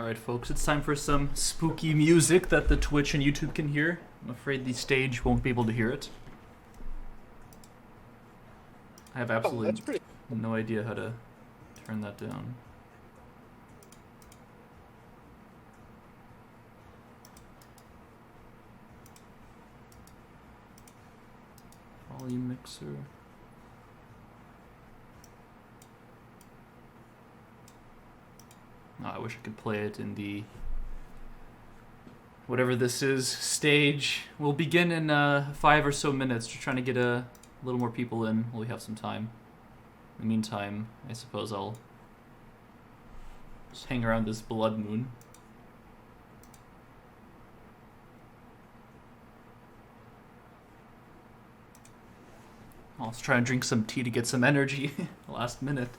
Alright folks, it's time for some spooky music that the Twitch and YouTube can hear. I'm afraid the stage won't be able to hear it. I have absolutely no idea how to turn that down. Volume mixer. Oh, I wish I could play it in the whatever this is stage. We'll begin in 5 or so minutes. Just trying to get a little more people in while we have some time. In the meantime, I suppose I'll just hang around this blood moon. I'll just try and drink some tea to get some energy last minute.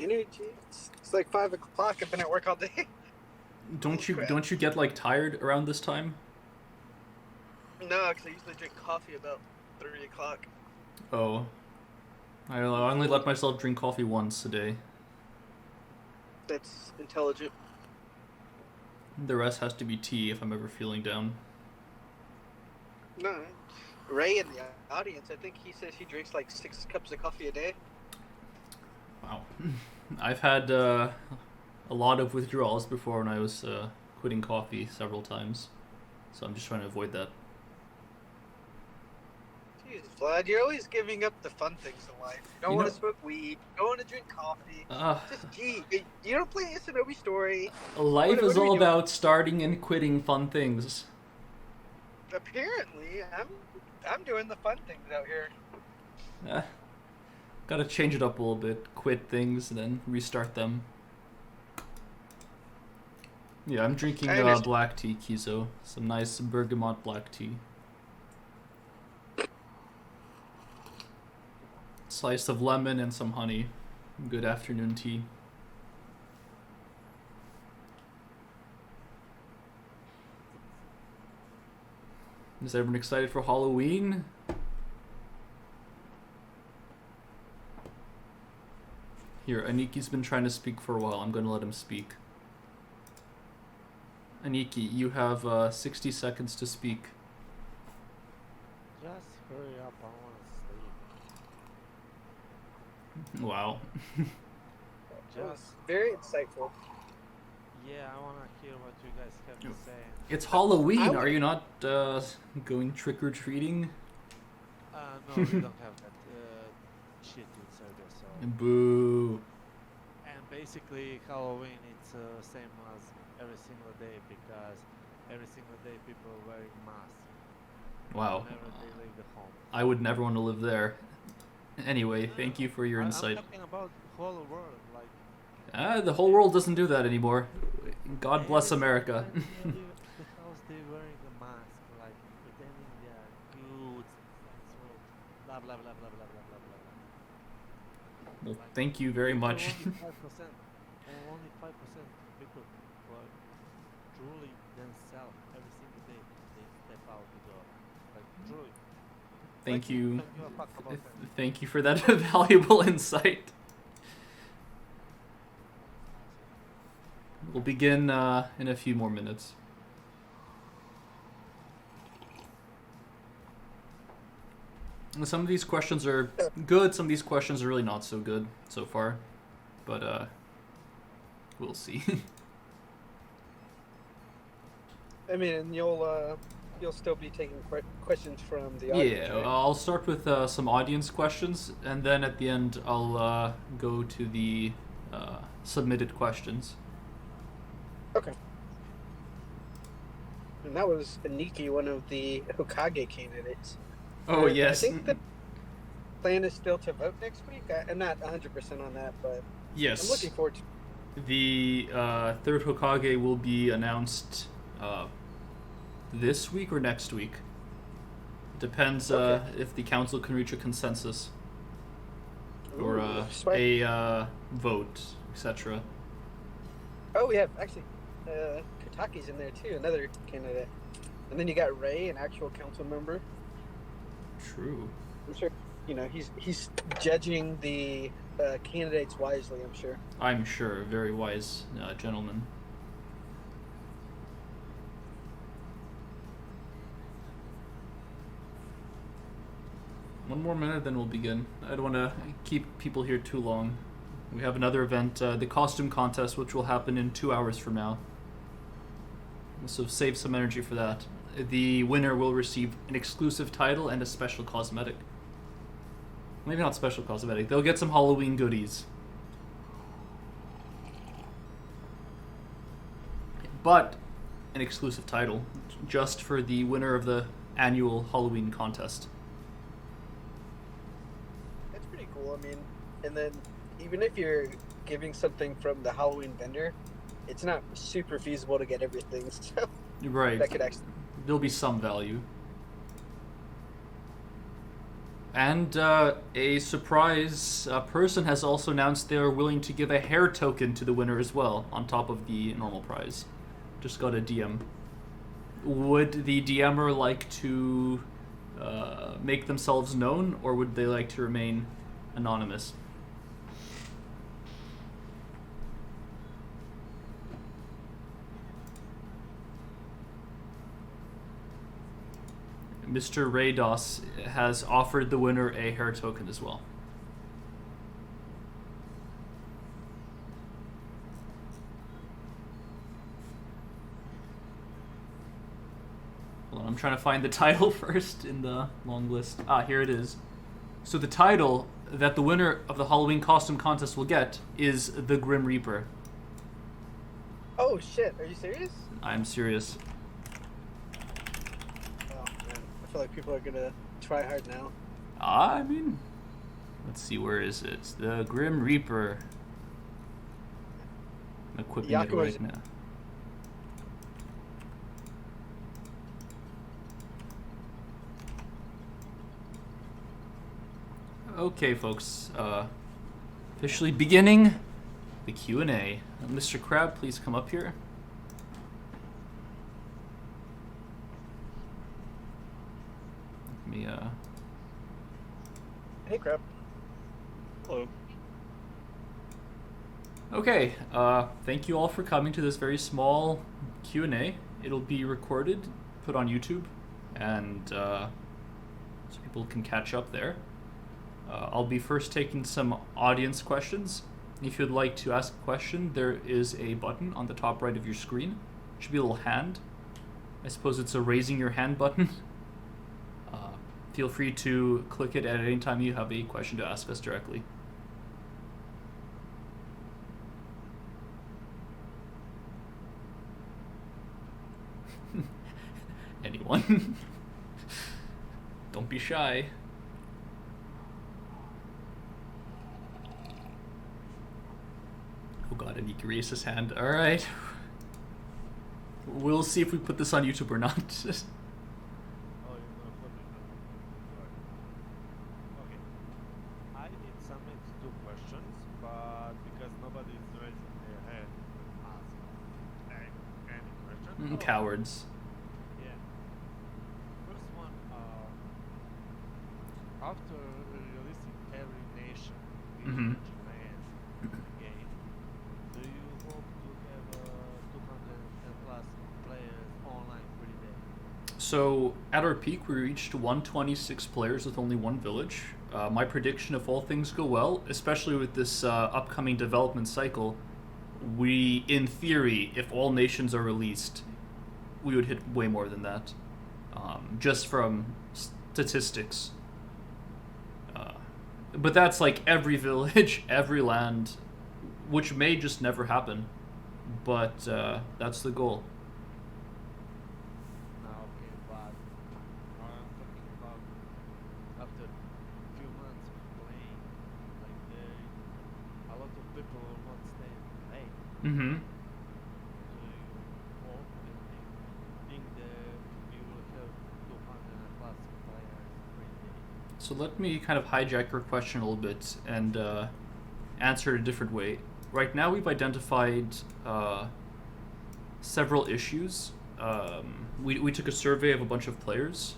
Energy? It's like 5 o'clock. I've been at work all day. Don't you get like tired around this time? No, because I usually drink coffee about 3 o'clock. Oh. I only let myself drink coffee once a day. That's intelligent. The rest has to be tea if I'm ever feeling down. No. Ray in the audience, I think he says he drinks like 6 cups of coffee a day. Wow. I've had a lot of withdrawals before when I was quitting coffee several times. So I'm just trying to avoid that. Jesus, Vlad, you're always giving up the fun things in life. You don't want to smoke weed. You don't want to drink coffee. Just, gee, you don't play Shinobi Story. Life is all about starting and quitting fun things. Apparently, I'm doing the fun things out here. Gotta change it up a little bit. Quit things and then restart them. Yeah, I'm drinking black tea, Kizo. Some nice bergamot black tea. Slice of lemon and some honey. Good afternoon tea. Is everyone excited for Halloween? Here, Aniki's been trying to speak for a while. I'm going to let him speak. Aniki, you have 60 seconds to speak. Just hurry up, I want to sleep. Wow. Just very insightful. Yeah, I want to hear what you guys have to say. It's Halloween. Are you not going trick-or-treating? No, we don't have that shit in Serbia, so... Boo. And basically, Halloween, it's same as every single day, because every single day people are wearing masks. Wow. Whenever they leave the home. I would never want to live there. Anyway, thank you for your insight. I'm talking about the whole world, like... The whole world doesn't do that anymore. God bless America. The house they wearing a mask, like pretending they are good, so blah blah blah blah blah blah blah blah. Well, thank you very much. Only 5% people who are truly themselves every single day they step out the door. Like truly. Thank you. Thank you for that valuable insight. We'll begin in a few more minutes. And some of these questions are good, some of these questions are really not so good so far. But we'll see. I mean, and you'll still be taking questions from the audience. Yeah, right? I'll start with some audience questions, and then at the end I'll go to the submitted questions. Okay. And that was Aniki, one of the Hokage candidates. Oh, yes. I think the plan is still to vote next week. I'm not 100% on that, but yes. I'm looking forward to it. The third Hokage will be announced this week or next week. Depends if the council can reach a consensus. Or a vote, etc. Oh, we have actually Kataki's in there too, another candidate. And then you got Ray, an actual council member. True. I'm sure he's judging the candidates wisely, I'm sure. I'm sure. Very wise gentleman. One more minute, then we'll begin. I don't want to keep people here too long. We have another event, the costume contest, which will happen in 2 hours from now. So save some energy for that. The winner will receive an exclusive title and a special cosmetic. Maybe not special cosmetic. They'll get some Halloween goodies. But an exclusive title, just for the winner of the annual Halloween contest. That's pretty cool. I mean, and then even if you're giving something from the Halloween vendor, it's not super feasible to get everything. So right. That could actually... There'll be some value. And a surprise person has also announced they are willing to give a hair token to the winner as well, on top of the normal prize. Just got a DM. Would the DMer like to make themselves known, or would they like to remain anonymous? Mr. Raydos has offered the winner a hair token as well. Hold on, I'm trying to find the title first in the long list. Ah, here it is. So the title that the winner of the Halloween costume contest will get is the Grim Reaper. Oh shit, are you serious? I'm serious. I feel like people are gonna try hard now. I mean, let's see, where is it? The Grim Reaper. I'm equipping it right now. Okay, folks. Officially beginning the Q&A. Mr. Crab, please come up here. Hey, Crab. Hello. Okay, thank you all for coming to this very small Q&A. It'll be recorded, put on YouTube, and so people can catch up there. I'll be first taking some audience questions. If you'd like to ask a question, there is a button on the top right of your screen. It should be a little hand. I suppose it's a raising your hand button. Feel free to click it at any time you have a question to ask us directly. Anyone? Don't be shy. Oh god, and he can raise his hand. Alright. We'll see if we put this on YouTube or not. Cowards. Yeah. First one, after releasing every nation in Japan game, do you hope to have 200 plus players online every day? So at our peak, we reached 126 players with only one village. My prediction, if all things go well, especially with this upcoming development cycle, we, in theory, if all nations are released, we would hit way more than that, just from statistics. But that's like every village, every land, which may just never happen, but that's the goal. Okay, but I'm talking about after a few months of playing, like a lot of people will not stay and play. Mm-hmm. So let me kind of hijack your question a little bit and answer it a different way. Right now we've identified several issues. We took a survey of a bunch of players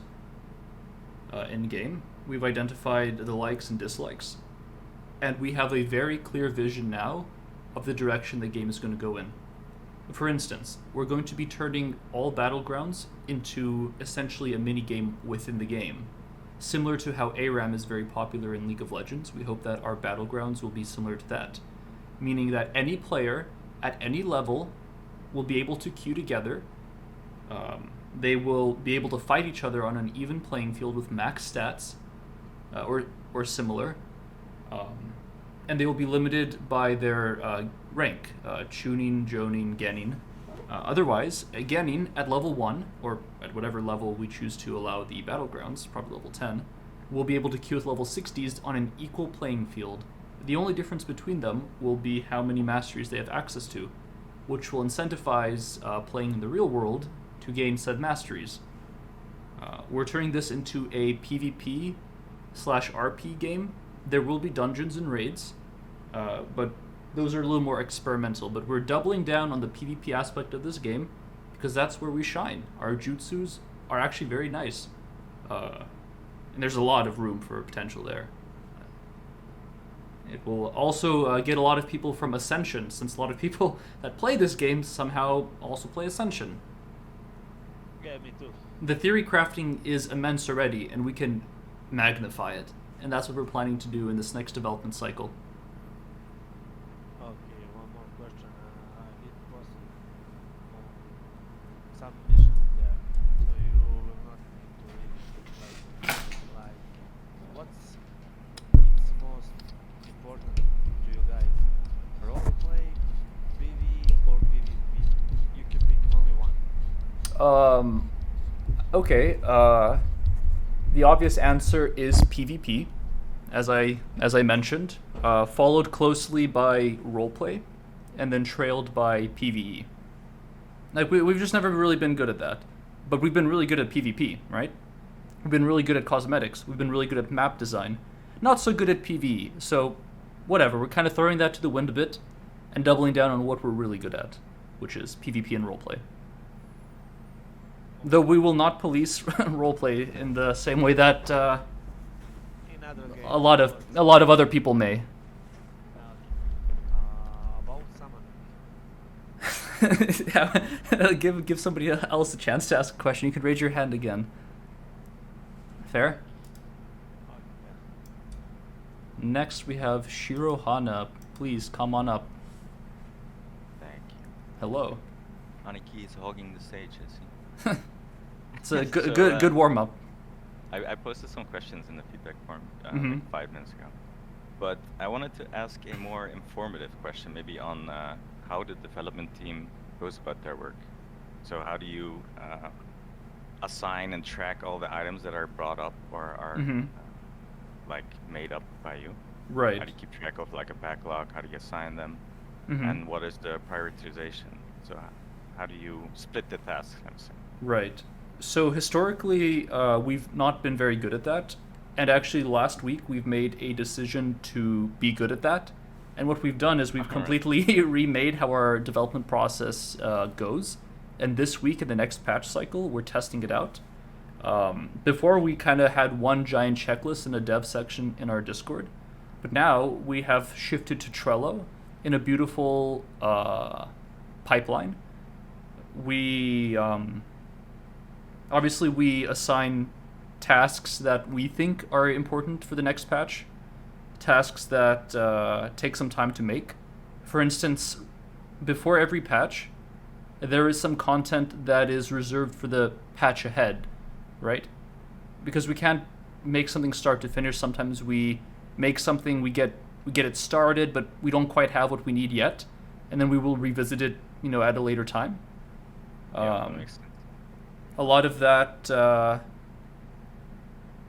in game. We've identified the likes and dislikes. and we have a very clear vision now of the direction the game is going to go in. For instance, we're going to be turning all battlegrounds into essentially a mini-game within the game. Similar to how ARAM is very popular in League of Legends, we hope that our battlegrounds will be similar to that. Meaning that any player at any level will be able to queue together. They will be able to fight each other on an even playing field with max stats, or similar. And they will be limited by their rank, Chunin, Jonin, Genin. Otherwise, a Genin at level 1, or at whatever level we choose to allow the battlegrounds, probably level 10, will be able to queue with level 60s on an equal playing field. The only difference between them will be how many masteries they have access to, which will incentivize playing in the real world to gain said masteries. We're turning this into a PvP/RP game. There will be dungeons and raids, but those are a little more experimental. But we're doubling down on the PvP aspect of this game because that's where we shine. Our jutsus are actually very nice, and there's a lot of room for potential there. It will also get a lot of people from Ascension, since a lot of people that play this game somehow also play Ascension. Yeah, me too. The theory crafting is immense already, and we can magnify it. And that's what we're planning to do in this next development cycle. Okay, one more question. I did post some missions there, so you will not need to read like what's its most important to you guys? Roleplay, PvE, or PvP? You can pick only one. Okay, the obvious answer is PvP, as I mentioned, followed closely by roleplay, and then trailed by PvE. Like, we've just never really been good at that. But we've been really good at PvP, right? We've been really good at cosmetics. We've been really good at map design. Not so good at PvE, so whatever. We're kind of throwing that to the wind a bit, and doubling down on what we're really good at, which is PvP and roleplay. Though we will not police roleplay in the same way that In other games, a lot of other people may. about summoning. Yeah, give somebody else a chance to ask a question. You can raise your hand again. Fair? Next we have Shirohana. Please come on up. Thank you. Hello. Aniki is hogging the stage, I see. It's a So, good warm up. I posted some questions in the feedback form Mhm. like 5 minutes ago. But I wanted to ask a more informative question, maybe on how the development team goes about their work. So how do you assign and track all the items that are brought up or are Mhm. like made up by you? Right. How do you keep track of like a backlog? How do you assign them? Mhm. And what is the prioritization? So how do you split the tasks, I would say? Right. So historically, we've not been very good at that. And actually, last week, we've made a decision to be good at that. And what we've done is we've Alright. completely remade how our development process goes. And this week, in the next patch cycle, we're testing it out. Before, we kind of had one giant checklist in a dev section in our Discord. But now, we have shifted to Trello in a beautiful pipeline. We obviously we assign tasks that we think are important for the next patch, tasks that take some time to make. For instance, before every patch, there is some content that is reserved for the patch ahead, right? Because we can't make something start to finish. Sometimes we make something, we get it started, but we don't quite have what we need yet, and then we will revisit it, at a later time. Yeah, that makes sense. A lot of that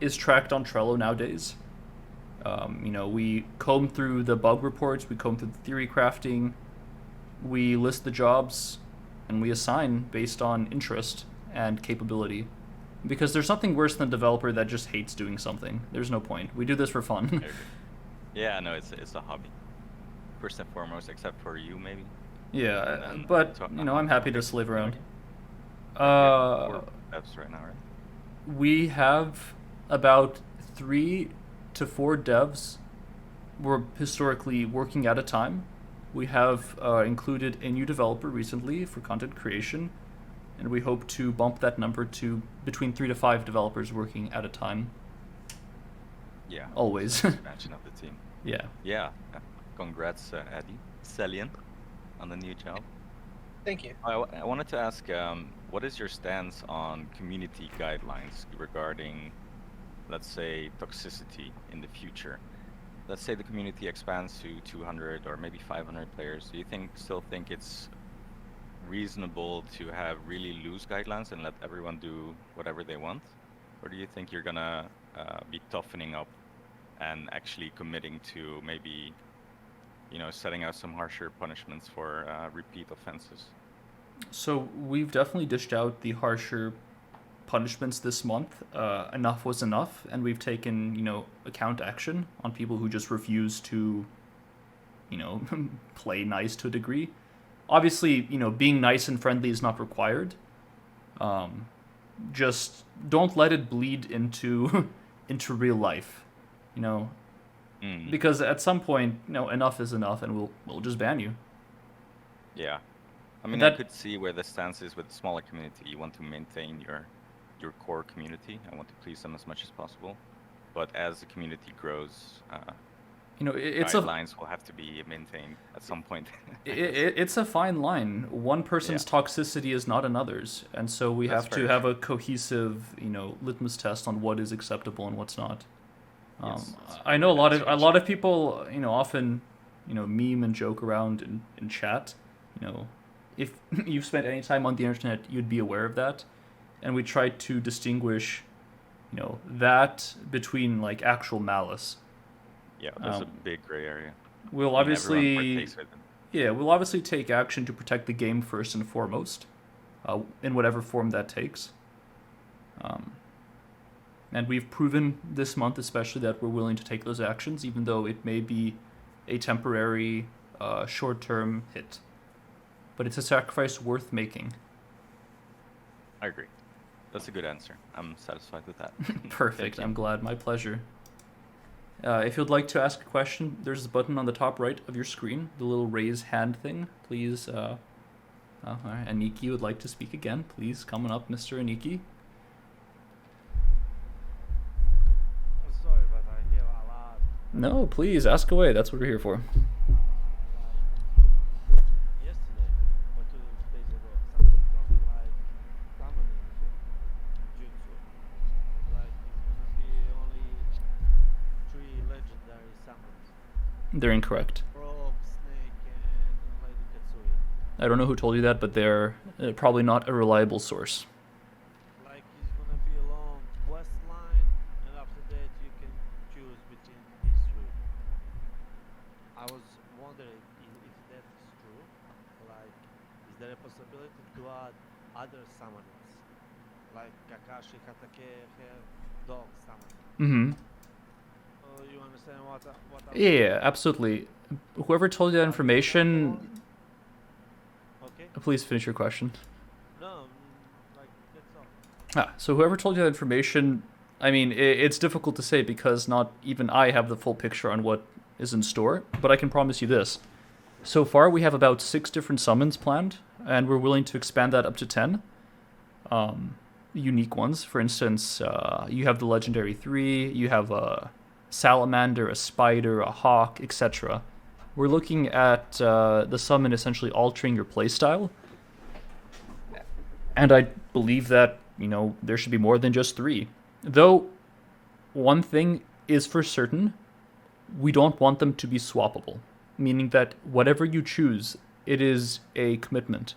is tracked on Trello nowadays. We comb through the bug reports, we comb through the theory crafting, we list the jobs, and we assign based on interest and capability. Because there's nothing worse than a developer that just hates doing something. There's no point. We do this for fun. I agree. Yeah, no, it's a hobby. First and foremost, except for you, maybe. Yeah, And then but, to- I'm happy to slave around. You have 4 devs right now, right? We have about 3 to 4 devs we're historically working at a time. We have included a new developer recently for content creation, and we hope to bump that number to between 3 to 5 developers working at a time. Yeah. Always. Expansion of the team. Yeah. Yeah. Congrats, Eddie Celian, on the new job. Thank you. I wanted to ask, what is your stance on community guidelines regarding, let's say, toxicity in the future? Let's say the community expands to 200 or maybe 500 players. Do you still think it's reasonable to have really loose guidelines and let everyone do whatever they want? Or do you think you're gonna be toughening up and actually committing to maybe, setting out some harsher punishments for repeat offenses? So we've definitely dished out the harsher punishments this month. Enough was enough, and we've taken, account action on people who just refuse to, play nice to a degree. Obviously, being nice and friendly is not required. Just don't let it bleed into into real life, because at some point, enough is enough, and we'll just ban you. Yeah, I mean, I could see where the stance is with the smaller community. You want to maintain your core community. I want to please them as much as possible. But as the community grows, guidelines will have to be maintained at some point. It's a fine line. One person's toxicity is not another's, and so we have to have a cohesive, litmus test on what is acceptable and what's not. I know a lot of people, often, meme and joke around in chat. If you've spent any time on the internet, you'd be aware of that. And we try to distinguish, that between like actual malice. Yeah, there's a big gray area. We'll obviously take action to protect the game first and foremost, in whatever form that takes. And we've proven this month especially that we're willing to take those actions, even though it may be a temporary, short-term hit. But it's a sacrifice worth making. I agree. That's a good answer. I'm satisfied with that. Perfect. I'm glad. My pleasure. If you'd like to ask a question, there's a button on the top right of your screen, the little raise hand thing. Please, Aniki would like to speak again. Please, coming up, Mr. Aniki. I'm sorry, but I hear a lot. No, please, ask away. That's what we're here for. Yesterday, or 2 days ago, something told me like summoning jutsu. Like it's gonna be only 3 legendary summons. They're incorrect. Frog, Snake, and Lady Katsui. I don't know who told you that, but they're probably not a reliable source. Like it's gonna be a long quest line, and after that you can choose between these 3. I was wondering if that is true. Like, is there a possibility to add other summoners? Like Kakashi, Hatake have dog summon. Mm-hmm. You understand what I Yeah, absolutely. Whoever told you that information... Okay. Please finish your question. No, like, that's all. So whoever told you that information, I mean, it's difficult to say because not even I have the full picture on what is in store, but I can promise you this. So far, we have about 6 different summons planned, and we're willing to expand that up to 10. Unique ones. For instance, you have the Legendary 3, you have a salamander, a spider, a hawk, etc. We're looking at the summon essentially altering your playstyle. And I believe that, there should be more than just 3. Though, one thing is for certain, we don't want them to be swappable. Meaning that whatever you choose, it is a commitment.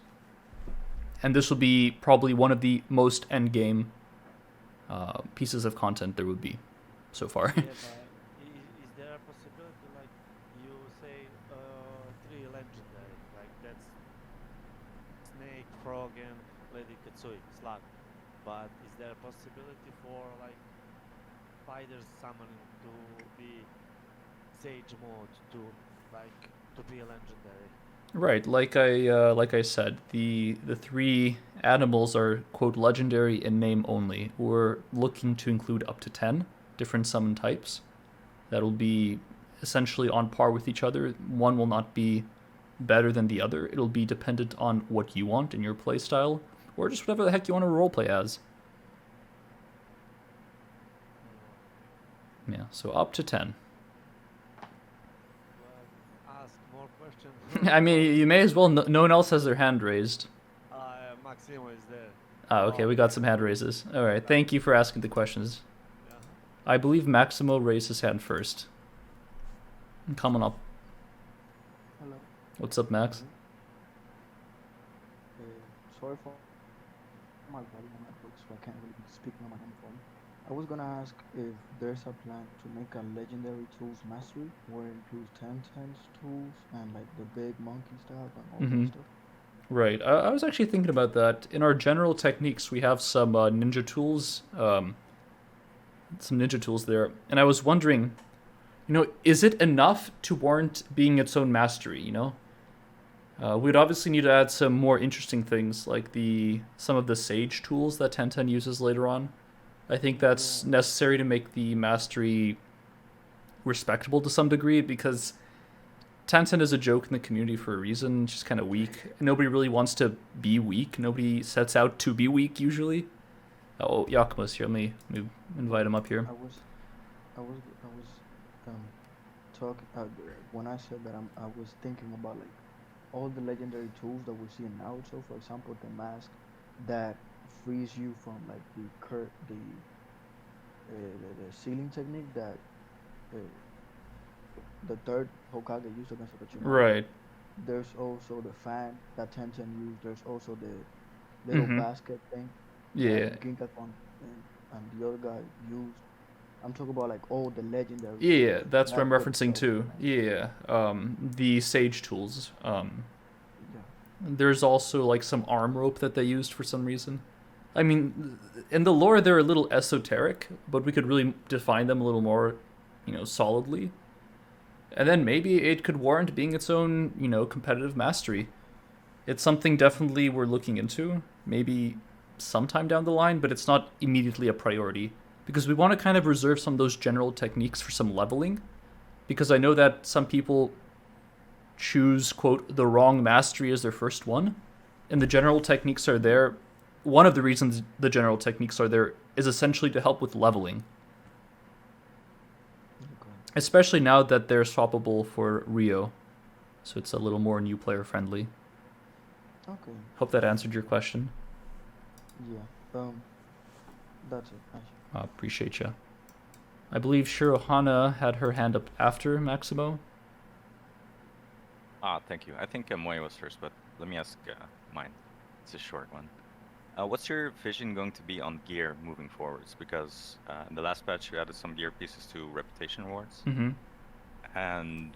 And this will be probably one of the most endgame pieces of content there would be so far. Yeah, but is there a possibility, like, you say 3 legendary, like that's Snake, Frog, and Lady Katsui, Slug. But is there a possibility for, like, fighters summoning to be Sage mode to be a legendary? Right, like I said, the 3 animals are, quote, legendary in name only. We're looking to include up to 10 different summon types. That'll be essentially on par with each other. One will not be better than the other. It'll be dependent on what you want in your play style, or just whatever the heck you want to roleplay as. Yeah, so up to 10. Ask more questions. I mean, you may as well. No one else has their hand raised. Maximo is there. Oh, okay, we got some hand raises. All right, thank you for asking the questions. Yeah. I believe Maximo raised his hand first. Come on up. Hello. What's up, Max? Sorry for my volume on my book, so I can't really be speaking on my home phone. I was gonna ask if there's a plan to make a legendary tools mastery where it includes 10 tools and like the big monkey stuff and all that stuff. Right. I was actually thinking about that. In our general techniques, we have some ninja tools. Some ninja tools there, and I was wondering, is it enough to warrant being its own mastery? We'd obviously need to add some more interesting things, like some of the sage tools that Tenten uses later on. I think that's necessary to make the mastery respectable to some degree, because Tenten is a joke in the community for a reason. She's kind of weak. Nobody really wants to be weak. Nobody sets out to be weak, usually. Oh, Yakuma's here. Let me invite him up here. I was talking when I said that I was thinking about like all the legendary tools that we see in Naruto. For example, the mask that frees you from like the ceiling technique that the third Hokage used against Orochimaru. Right. There's also the fan that Tenten used. There's also the little basket thing. Yeah. Ginkakuin and the other guy used. I'm talking about like all the legendary. Yeah, that's what I'm referencing too. Yeah. The sage tools. There's also like some arm rope that they used for some reason. I mean, in the lore they're a little esoteric, but we could really define them a little more, solidly. And then maybe it could warrant being its own, competitive mastery. It's something definitely we're looking into, maybe sometime down the line, but it's not immediately a priority, because we want to kind of reserve some of those general techniques for some leveling, because I know that some people choose, quote, the wrong mastery as their first one, and the general techniques are there. One of the reasons the general techniques are there is essentially to help with leveling. Especially now that they're swappable for Rio. So it's a little more new player friendly. Okay. Hope that answered your question. Yeah. That's it. Thank you. Appreciate you. I believe Shirohana had her hand up after Maximo. Thank you. I think Moe was first, but let me ask mine. It's a short one. What's your vision going to be on gear moving forwards? Because in the last patch you added some gear pieces to reputation rewards. And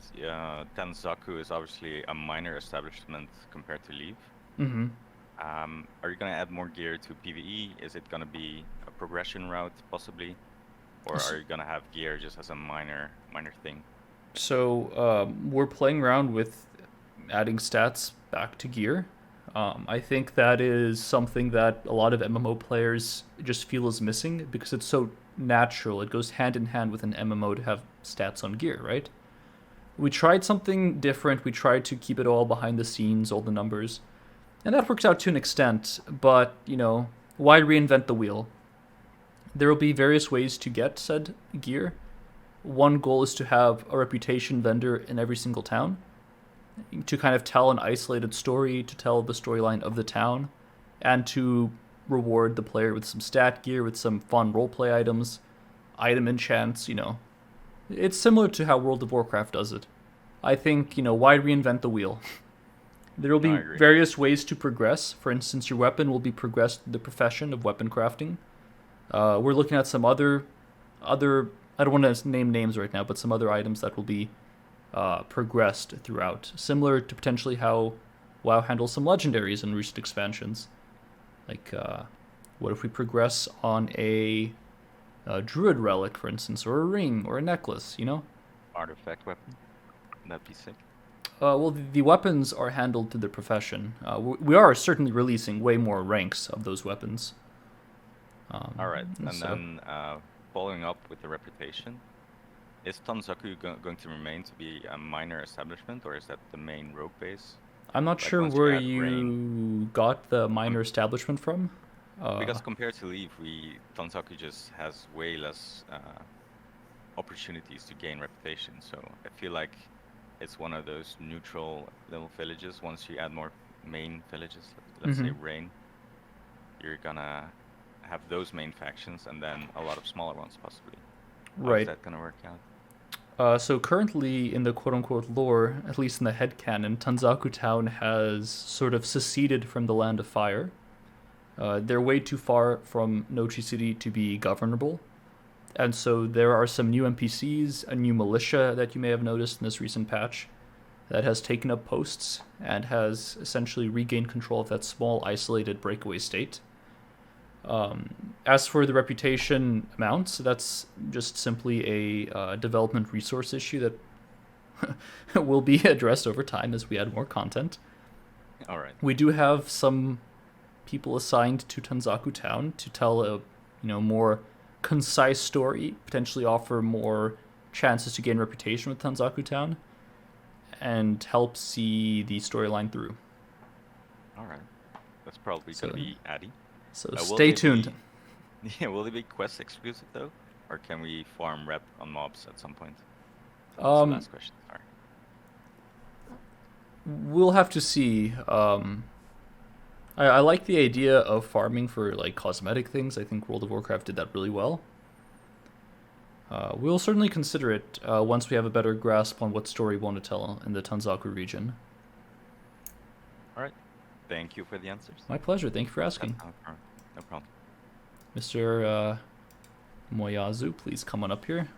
Tanzaku is obviously a minor establishment compared to Leave. Are you going to add more gear to PvE? Is it going to be a progression route, possibly? Or are you going to have gear just as a minor thing? So we're playing around with adding stats back to gear. I think that is something that a lot of MMO players just feel is missing, because it's so natural. It goes hand in hand with an MMO to have stats on gear, right? We tried something different. We tried to keep it all behind the scenes, all the numbers. And that works out to an extent, but, why reinvent the wheel? There will be various ways to get said gear. One goal is to have a reputation vendor in every single town, to kind of tell an isolated story, to tell the storyline of the town, and to reward the player with some stat gear, with some fun roleplay items, item enchants, It's similar to how World of Warcraft does it. I think, why reinvent the wheel? There will be various ways to progress. For instance, your weapon will be progressed through the profession of weapon crafting. We're looking at some other, I don't want to name names right now, but some other items that will be progressed throughout, similar to potentially how WoW handles some legendaries in recent expansions. Like, what if we progress on a druid relic, for instance, or a ring, or a necklace, Artifact weapon? That'd be sick. Well, the weapons are handled through the profession. We are certainly releasing way more ranks of those weapons. All right, and then following up with the reputation, Is Tanzaku going to remain to be a minor establishment, or is that the main rogue base? I'm not Like sure once where add rain, you got the minor establishment from. because compared to Leaf, Tanzaku just has way less opportunities to gain reputation. So I feel like it's one of those neutral little villages. Once you add more main villages, let's say Rain, you're gonna have those main factions and then a lot of smaller ones possibly. How is that gonna work out? So currently in the quote-unquote lore, at least in the headcanon, Tanzaku Town has sort of seceded from the Land of Fire. They're way too far from Nochi City to be governable. And so there are some new NPCs, a new militia that you may have noticed in this recent patch that has taken up posts and has essentially regained control of that small, isolated breakaway state. As for the reputation amounts, that's just simply a development resource issue that will be addressed over time as we add more content. All right. We do have some people assigned to Tanzaku Town to tell a more concise story, potentially offer more chances to gain reputation with Tanzaku Town, and help see the storyline through. All right. That's probably going to be Addy. So stay tuned. Will it be quest exclusive though, or can we farm rep on mobs at some point? Last question. Sorry. We'll have to see. I like the idea of farming for like cosmetic things. I think World of Warcraft did that really well. We'll certainly consider it once we have a better grasp on what story we want to tell in the Tanzaku region. All right. Thank you for the answers. My pleasure. Thank you for asking. No problem. Mr. Moyazu, please come on up here.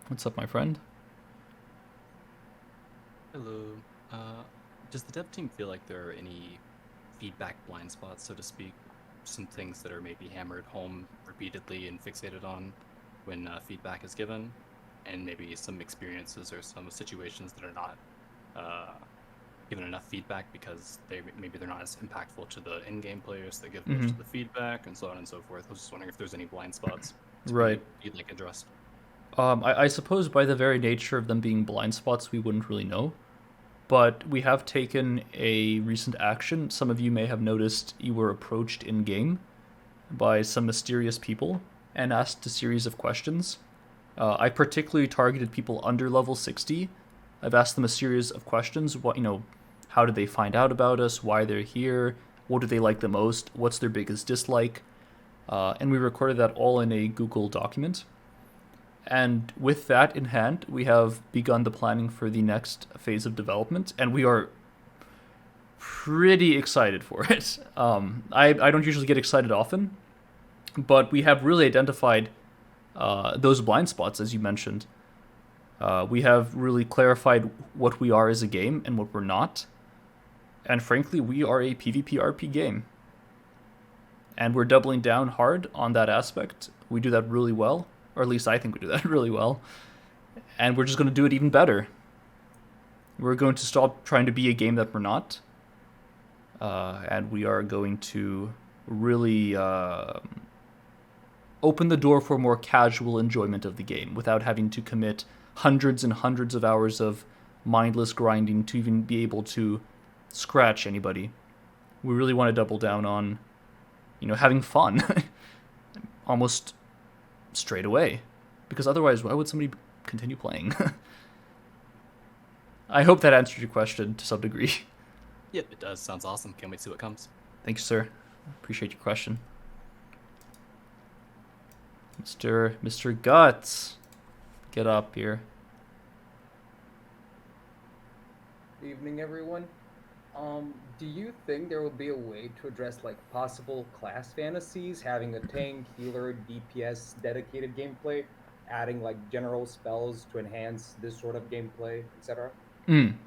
What's up, my friend? Hello. Does the dev team feel like there are any feedback blind spots, so to speak? Some things that are maybe hammered home repeatedly and fixated on when feedback is given? And maybe some experiences or some situations that are not given enough feedback because maybe they're not as impactful to the in-game players that give most of the feedback and so on and so forth. I was just wondering if there's any blind spots you'd like addressed. I suppose by the very nature of them being blind spots, we wouldn't really know. But we have taken a recent action. Some of you may have noticed you were approached in-game by some mysterious people and asked a series of questions. I particularly targeted people under level 60. I've asked them a series of questions. How did they find out about us? Why they're here? What do they like the most? What's their biggest dislike? And we recorded that all in a Google document. And with that in hand, we have begun the planning for the next phase of development, and we are pretty excited for it. I don't usually get excited often, but we have really identified those blind spots, as you mentioned. We have really clarified what we are as a game and what we're not. And frankly, we are a PvP RP game. And we're doubling down hard on that aspect. We do that really well. Or at least I think we do that really well. And we're just going to do it even better. We're going to stop trying to be a game that we're not. And we are going to really open the door for more casual enjoyment of the game without having to commit hundreds and hundreds of hours of mindless grinding to even be able to scratch anybody. We really want to double down on, having fun. Almost straight away, because otherwise why would somebody continue playing? I hope that answered your question to some degree. Yep, it does. Sounds awesome. Can't wait to see what comes. Thank you, sir. Appreciate your question. Mr. Guts, get up here. Good evening, everyone. Do you think there will be a way to address possible class fantasies, having a tank, healer, DPS dedicated gameplay, adding general spells to enhance this sort of gameplay, etc.? I'm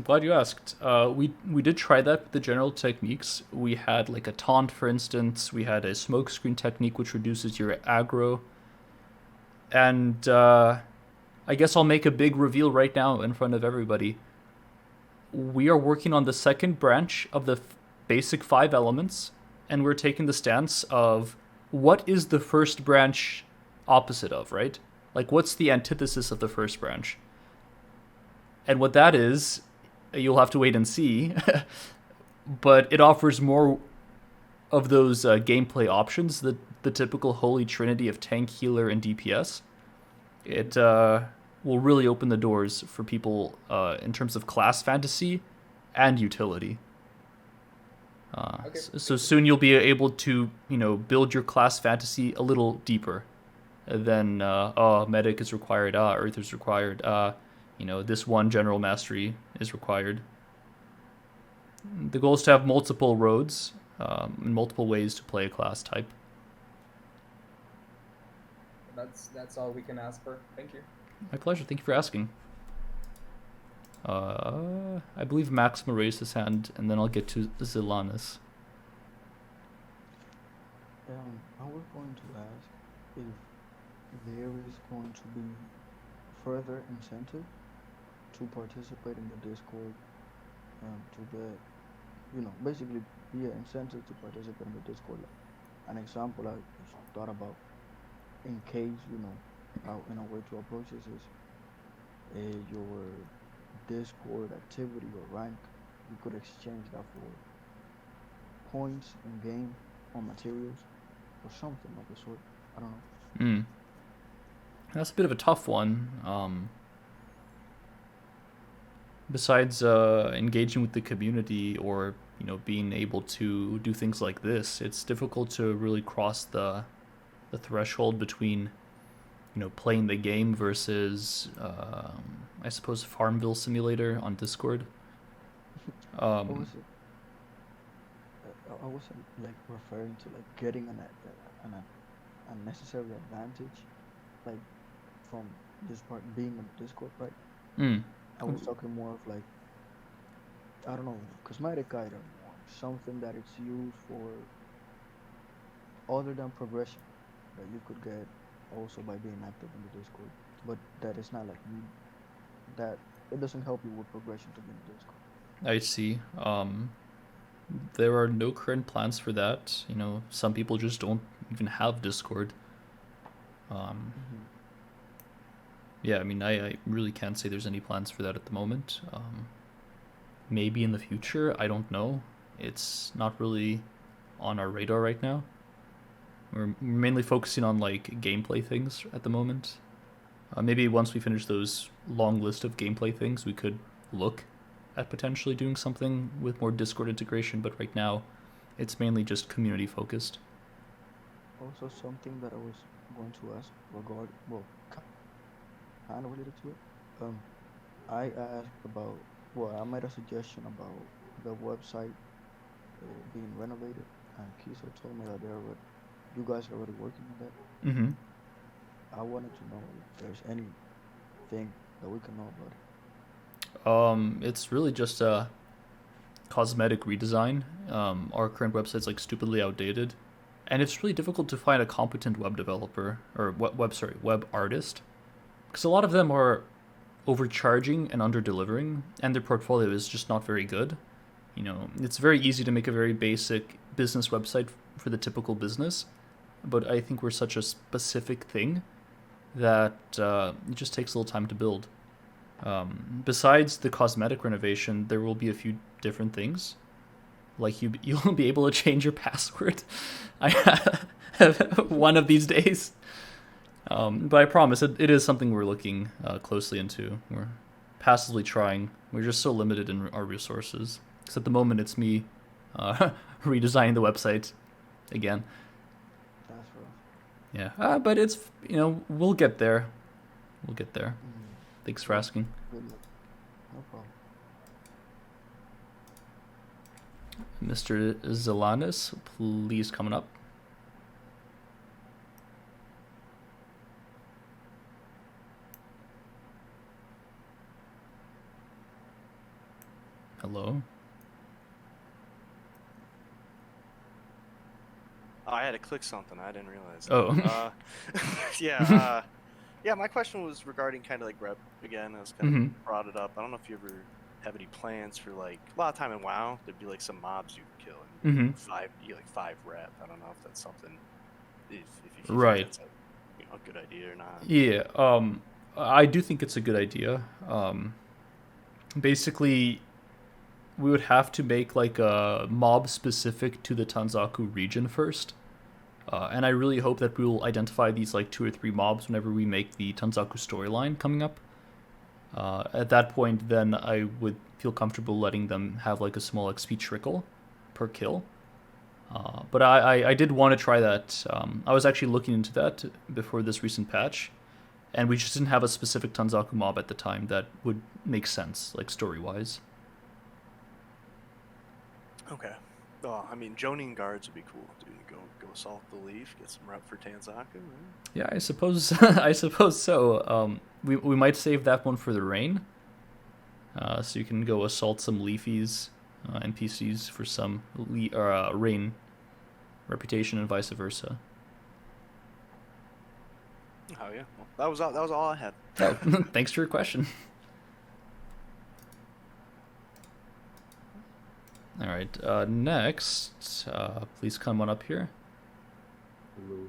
glad you asked. We did try that with the general techniques. We had a taunt, for instance. We had a smokescreen technique which reduces your aggro. And I guess I'll make a big reveal right now in front of everybody. We are working on the second branch of the basic 5 elements, and we're taking the stance of what is the first branch opposite of, right? Like, what's the antithesis of the first branch? And what that is, you'll have to wait and see. But it offers more of those gameplay options, the typical holy trinity of tank, healer, and DPS. It will really open the doors for people in terms of class fantasy and utility. Okay. So soon you'll be able to, build your class fantasy a little deeper than, medic is required, earth is required, this one general mastery is required. The goal is to have multiple roads, and multiple ways to play a class type. That's all we can ask for. Thank you. My pleasure. Thank you for asking. I believe Maxima raised his hand, and then I'll get to Zilanus. I was going to ask if there is going to be further incentive to participate in the Discord, to get, basically, incentive to participate in the Discord. An example I just thought about, in case, how in a way to approach this is your Discord activity or rank, you could exchange that for points in game or materials or something of the sort. I don't know. That's a bit of a tough one. Besides engaging with the community or being able to do things like this, it's difficult to really cross the threshold between playing the game versus I suppose Farmville Simulator on Discord. I wasn't like referring to like getting an unnecessary advantage, like from this part being on Discord, right? I was talking more of like, I don't know, cosmetic item or something that it's used for other than progression that you could get also by being active in the Discord, but that is not like you, that it doesn't help you with progression to be in the Discord. I see. There are no current plans for that. Some people just don't even have Discord. Yeah, I mean, I really can't say there's any plans for that at the moment. Maybe in the future, I don't know. It's not really on our radar right now. We're mainly focusing on like gameplay things at the moment. Maybe once we finish those long list of gameplay things, we could look at potentially doing something with more Discord integration, but right now it's mainly just community focused. Also, something that I was going to ask kind of related to it. I asked about, I made a suggestion about the website being renovated, and Kiso told me that you guys are already working on that. Mm-hmm. I wanted to know if there's anything that we can know about it. It's really just a cosmetic redesign. Our current website's like stupidly outdated, and it's really difficult to find a competent web developer or web artist, because a lot of them are overcharging and under-delivering, and their portfolio is just not very good. It's very easy to make a very basic business website for the typical business, but I think we're such a specific thing that it just takes a little time to build. Besides the cosmetic renovation, there will be a few different things. Like you'll be able to change your password one of these days. But I promise it is something we're looking closely into. We're passively trying. We're just so limited in our resources. Because at the moment it's me redesigning the website again. That's rough. Yeah, but it's, we'll get there. We'll get there. Thanks for asking. Good luck. No problem. Mr. Zelanis, please coming up. Hello? I had to click something. I didn't realize. Oh. Yeah. Yeah, my question was regarding kind of like rep again. I was kind of brought it up. I don't know if you ever have any plans for like a lot of time in WoW. There'd be like some mobs you could kill. And you get like 5 rep. I don't know if that's something. If you right. That's a good idea or not. Yeah, I do think it's a good idea. Basically, we would have to make like a mob specific to the Tanzaku region first. And I really hope that we'll identify these like 2 or 3 mobs whenever we make the Tanzaku storyline coming up. At that point, then I would feel comfortable letting them have like a small XP trickle per kill. But I did want to try that. I was actually looking into that before this recent patch, and we just didn't have a specific Tanzaku mob at the time that would make sense, like story-wise. Okay. Oh, I mean, Jonin guards would be cool. Dude, go assault the leaf, get some rep for Tanzaku. Right? Yeah, I suppose I suppose so. We might save that one for the rain. So you can go assault some leafies, NPCs for some rain reputation and vice versa. Oh yeah, well, that was all I had. Oh, thanks for your question. All right, next, please come on up here.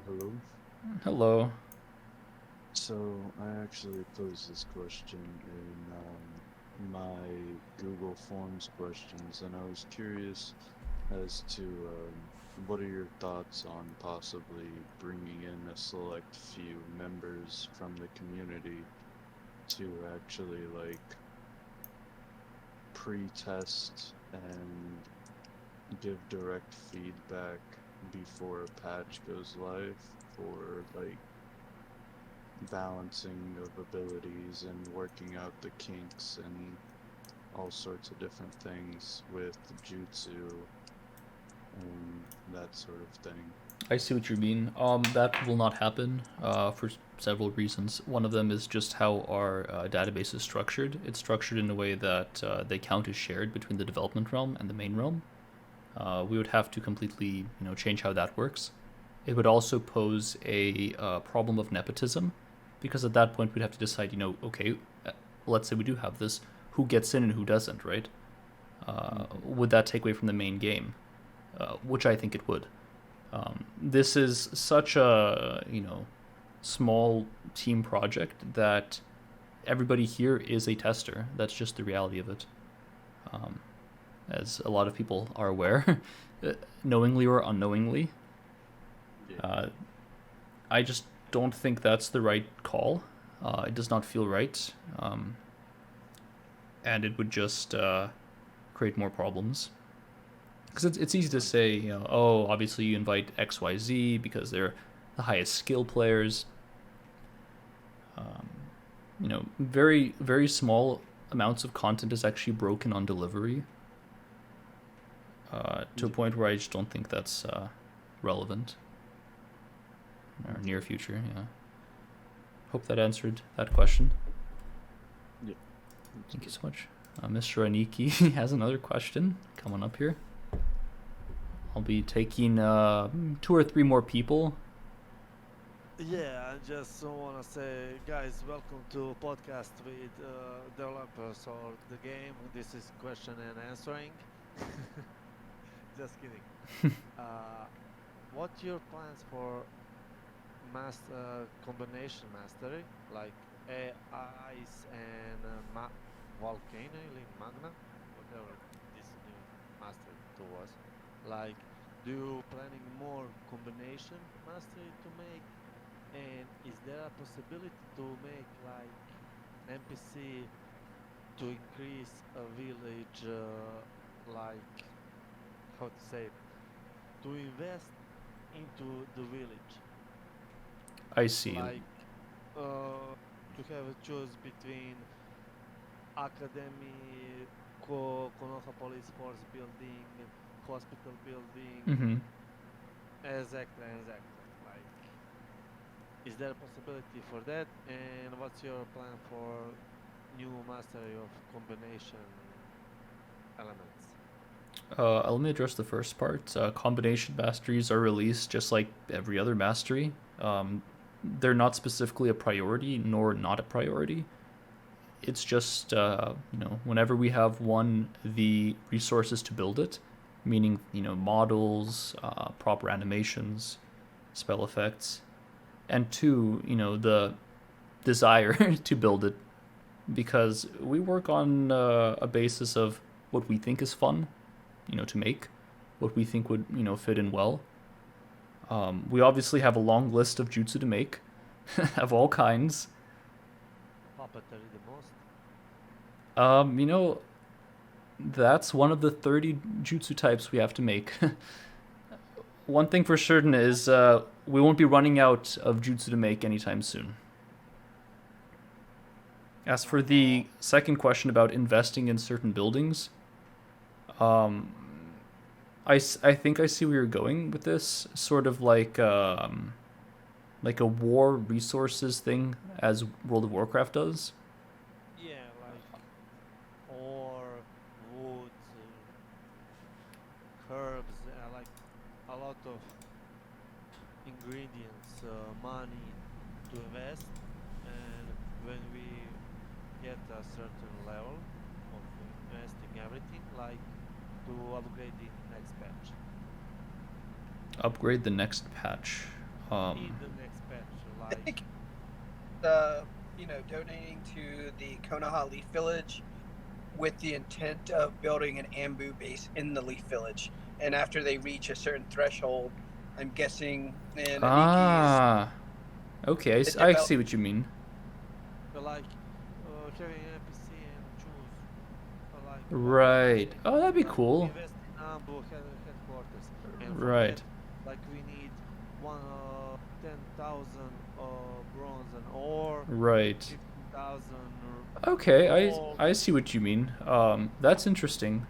Hello. Hello. So I actually posed this question in my Google Forms questions, and I was curious as to what are your thoughts on possibly bringing in a select few members from the community to actually like pre-test and give direct feedback before a patch goes live for like balancing of abilities and working out the kinks and all sorts of different things with jutsu and that sort of thing. I see what you mean. That will not happen for several reasons. One of them is just how our database is structured. It's structured in a way that they count as shared between the development realm and the main realm. We would have to completely, change how that works. It would also pose a problem of nepotism, because at that point we'd have to decide, okay, let's say we do have this, who gets in and who doesn't, right? Would that take away from the main game? Which I think it would. This is such a, small team project that everybody here is a tester. That's just the reality of it. As a lot of people are aware, knowingly or unknowingly. I just don't think that's the right call. It does not feel right. And it would just create more problems. Because it's easy to say, obviously you invite XYZ because they're the highest skill players. Very, very small amounts of content is actually broken on delivery. To a point where I just don't think that's relevant in our near future. Yeah. Hope that answered that question. Yeah. Thank you so much. Mr. Aniki has another question. Come on up here. I'll be taking 2 or 3 more people. Yeah, I just want to say, guys, welcome to podcast with developers or the game. This is question and answering. Just kidding. What's your plans for combination mastery, like ice and volcano, like magna, whatever this new master tool was? Like, do you planning more combination mastery to make? And is there a possibility to make like NPC to increase a village, like, how to say it, to invest into the village? I see. Like, to have a choice between academy, Konoha police force building, hospital building. Mm-hmm. Exactly. Like, is there a possibility for that? And what's your plan for new mastery of combination elements? Let me address the first part. Combination masteries are released just like every other mastery. They're not specifically a priority, nor not a priority. It's just, whenever we have the resources to build it, meaning, models, proper animations, spell effects, and two, the desire to build it, because we work on a basis of what we think is fun, to make, what we think would, fit in well. We obviously have a long list of jutsu to make, of all kinds. Puppetry the most? That's one of the 30 jutsu types we have to make. One thing for certain is we won't be running out of jutsu to make anytime soon. As for the second question about investing in certain buildings, I think I see where you're going with this, sort of like a war resources thing, as World of Warcraft does. Yeah, like ore, wood, herbs, like a lot of ingredients, money to invest, and when we get a certain level of investing everything, like to upgrade the next patch. Upgrade the next patch. In the next patch, I like think donating to the Konoha Leaf Village with the intent of building an Ambu base in the Leaf Village, and after they reach a certain threshold, I'm guessing in okay, I see what you mean. like having an NPC and choose like Right. Oh, that'd be cool. invest in Ambu headquarters, and from Right. that, like we need 10,000 bronze and ore, Right. 15,000. Okay, I see what you mean. That's interesting.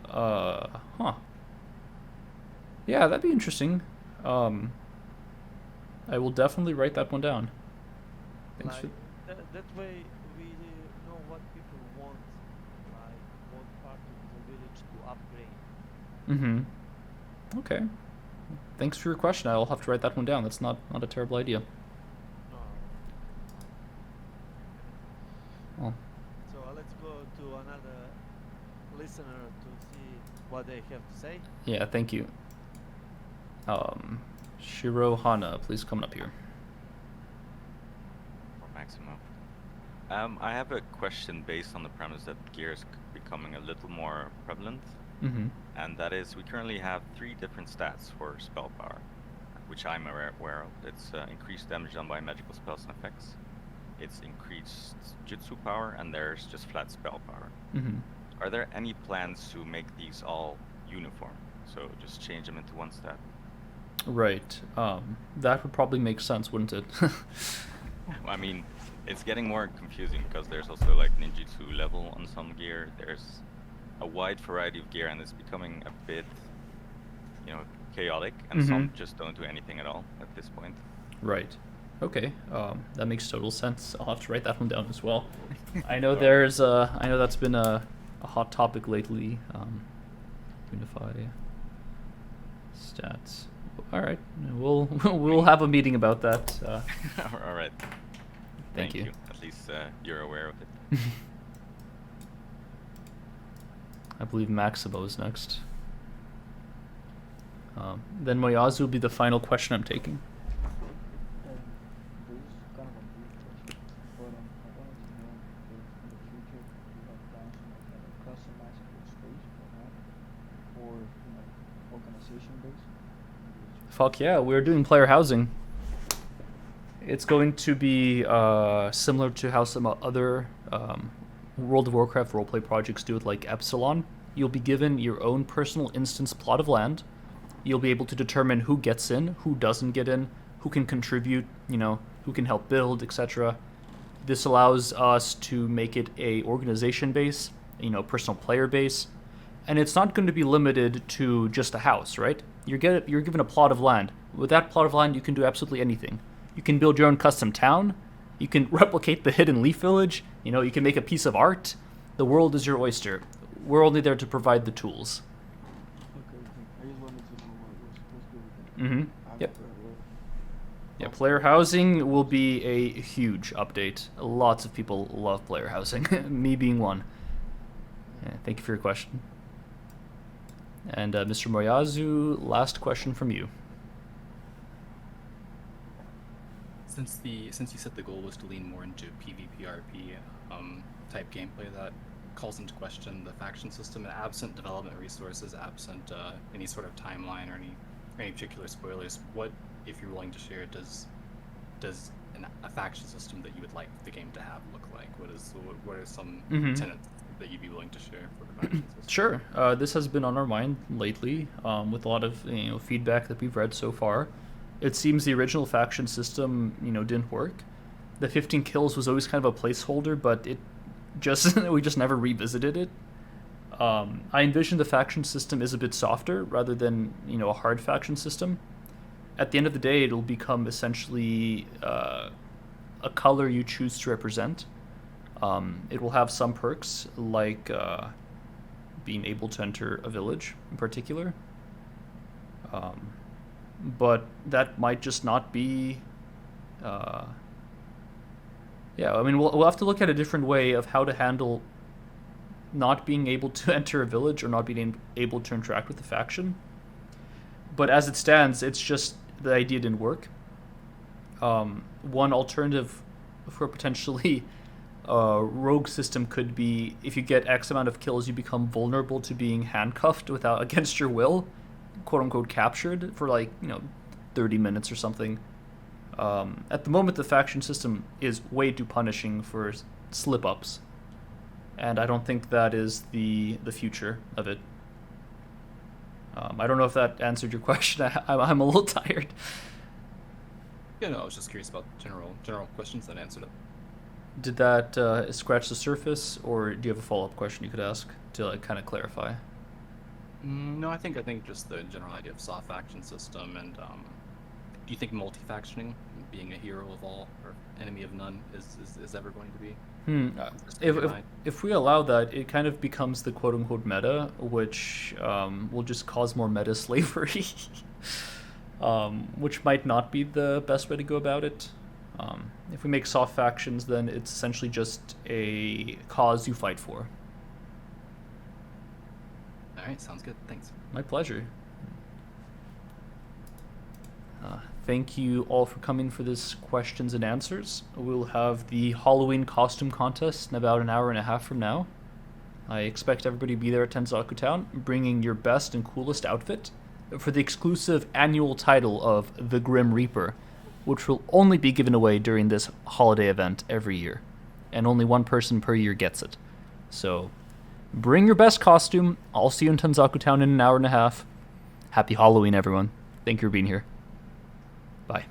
Huh. Yeah, that'd be interesting. I will definitely write that one down. Thanks Like, that way we know what people want, like what part of the village to upgrade. Mm-hmm. Okay. Thanks for your question. I'll have to write that one down. That's not a terrible idea. No. Well, So let's go to another listener to see what they have to say. yeah, thank you. Shiro Hana, please come up here. Or Maximo. I have a question based on the premise that gear is becoming a little more prevalent. Mm-hmm. And that is, we currently have 3 different stats for spell power, which I'm aware of. It's increased damage done by magical spells and effects. It's increased jutsu power, and there's just flat spell power. Mm-hmm. Are there any plans to make these all uniform? So just change them into one stat? Right. That would probably make sense, wouldn't it? I mean, it's getting more confusing because there's also like ninjutsu level on some gear. There's a wide variety of gear, and it's becoming a bit, chaotic, and some just don't do anything at all at this point. Right. Okay. That makes total sense. I'll have to write that one down as well. I know I know that's been a hot topic lately. Unify stats. All right. We'll have a meeting about that. All right. Thank you. At least you're aware of it. I believe Maximo is next. Then Moyazu will be the final question I'm taking. This is kind of a brief question, but I wanted to know if in the future you have plans to make like a customizable space or not, or organization based. Fuck yeah, we're doing player housing. It's going to be similar to how some other World of Warcraft roleplay projects do it, like Epsilon. You'll be given your own personal instance plot of land. You'll be able to determine who gets in, who doesn't get in, who can contribute, who can help build, etc. This allows us to make it a organization base, personal player base, and it's not going to be limited to just a house, right? You're given a plot of land. With that plot of land, you can do absolutely anything. You can build your own custom town. You can replicate the hidden Leaf Village. You can make a piece of art. The world is your oyster. We're only there to provide the tools. Okay. I just wanted to know what was supposed to be with Mm-hmm. Yep. Yeah, player housing will be a huge update. Lots of people love player housing, me being one. Yeah, thank you for your question. And Mr. Moyazu, last question from you. Since you said the goal was to lean more into PvPRP type gameplay, that calls into question the faction system, and absent development resources, absent any sort of timeline or any particular spoilers. What, if you're willing to share, does a faction system that you would like the game to have look like? What are some tenets that you'd be willing to share for the faction system? Sure. This has been on our mind lately, with a lot of feedback that we've read so far. It seems the original faction system, didn't work. The 15 kills was always kind of a placeholder, but we just never revisited it. I envision the faction system is a bit softer rather than a hard faction system. At the end of the day, it'll become essentially a color you choose to represent. It will have some perks, like being able to enter a village in particular. But that might just not be... we'll have to look at a different way of how to handle not being able to enter a village or not being able to interact with the faction. But as it stands, it's just the idea didn't work. One alternative for potentially rogue system could be, if you get X amount of kills, you become vulnerable to being handcuffed against your will, quote unquote captured for 30 minutes or something. At the moment, the faction system is way too punishing for slip-ups, and I don't think that is the future of it. I don't know if that answered your question. I'm a little tired. Yeah, no, I was just curious about general questions that answered it. Did that scratch the surface, or do you have a follow-up question you could ask to kind of clarify? No, I think just the general idea of soft faction system, and do you think multi-factioning, being a hero of all or enemy of none, is ever going to be? If we allow that, it kind of becomes the quote-unquote meta, which will just cause more meta slavery, which might not be the best way to go about it. If we make soft factions, then it's essentially just a cause you fight for. All right, sounds good. Thanks. My pleasure. Thank you all for coming for this questions and answers. We'll have the Halloween costume contest in about an hour and a half from now. I expect everybody to be there at Tenzaku Town, bringing your best and coolest outfit for the exclusive annual title of the Grim Reaper, which will only be given away during this holiday event every year, and only one person per year gets it. So bring your best costume. I'll see you in Tenzaku Town in an hour and a half. Happy Halloween, everyone. Thank you for being here. Bye.